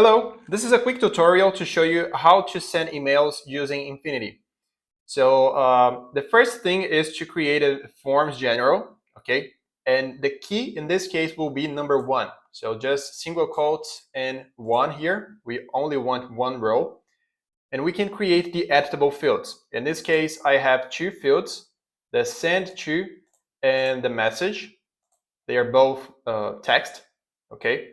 Hello, this is a quick tutorial to show you how to send emails using Infinity. So the first thing is to create a forms general, okay? And the key in this case will be number 1. So just single quotes and 1 here. We only want 1 row. And we can create the editable fields. In this case, I have 2 fields, the send to and the message. They are both text, okay?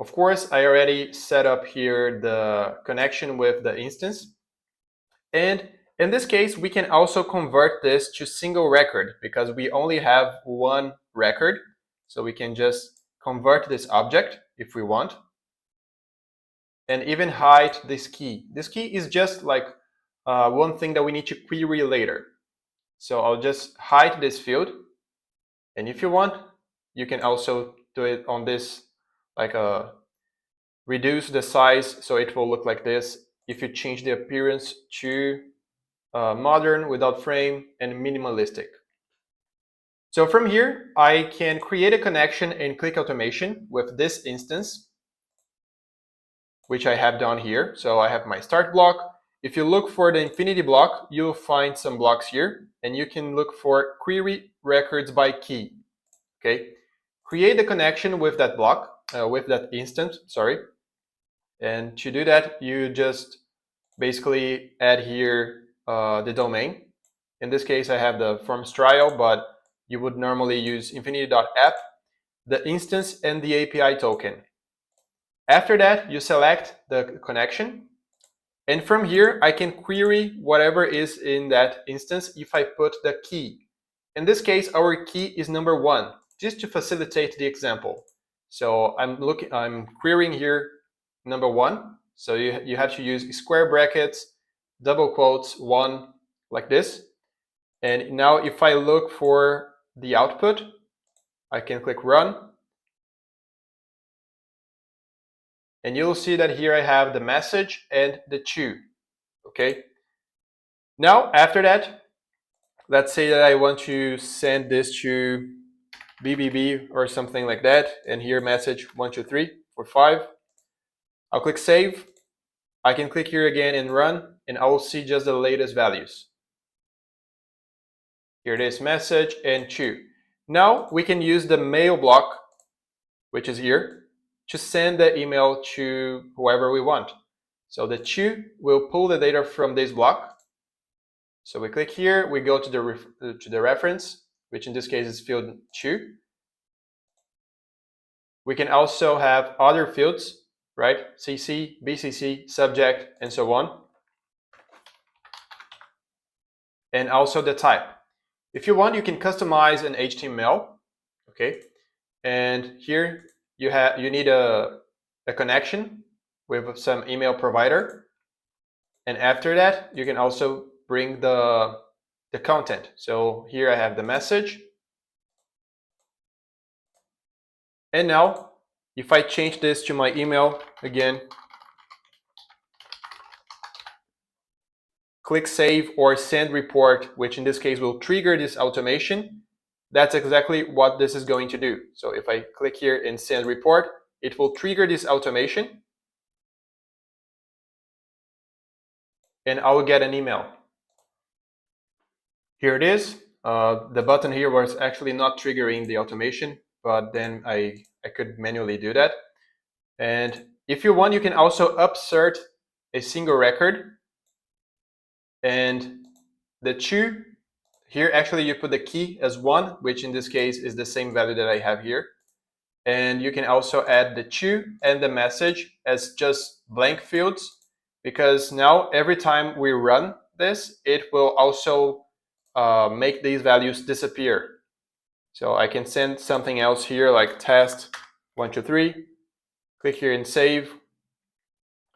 Of course, I already set up here the connection with the instance. And in this case, we can also convert this to single record because we only have 1 record. So we can just convert this object if we want. And even hide this key. This key is just like one thing that we need to query later. So I'll just hide this field. And if you want, you can also do it on this, like reduce the size so it will look like this if you change the appearance to modern, without frame, and minimalistic. So from here, I can create a connection in Qlik automation with this instance, which I have down here. So I have my start block. If you look for the Infinity block, you'll find some blocks here, and you can look for query records by key. Okay, create the connection with that block, with that instance, sorry. And to do that, you just basically add here the domain. In this case, I have the forms trial, but you would normally use infinity.app, the instance, and the API token. After that, you select the connection. And from here, I can query whatever is in that instance if I put the key. In this case, our key is number 1, just to facilitate the example. So I'm querying here number 1. So you have to use square brackets, double quotes, 1, like this. And now if I look for the output, I can click run. And you'll see that here I have the message and the to. Okay. Now, after that, let's say that I want to send this to BBB or something like that. And here message 1, 2, 3, 4, 5. I'll click save. I can click here again and run, and I will see just the latest values. Here it is, message and to. Now we can use the mail block, which is here, to send the email to whoever we want. So the to will pull the data from this block. So we click here, we go to the reference, which in this case is field 2. We can also have other fields, right? CC, BCC, subject, and so on. And also the type. If you want, you can customize an HTML, okay? And here you need a connection with some email provider. And after that, you can also bring the content. So here I have the message. And now, if I change this to my email again, click save or send report, which in this case will trigger this automation. That's exactly what this is going to do. So if I click here and send report, it will trigger this automation. And I will get an email. Here it is. The button here was actually not triggering the automation, but then I could manually do that. And if you want, you can also upsert a single record. And the to, here actually you put the key as 1, which in this case is the same value that I have here. And you can also add the to and the message as just blank fields, because now every time we run this, it will also make these values disappear. So I can send something else here like test 1, 2, 3. Click here and save.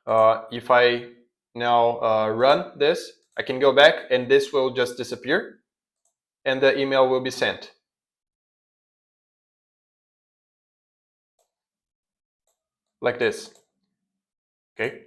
If I now run this, I can go back and this will just disappear and the email will be sent. Like this. Okay.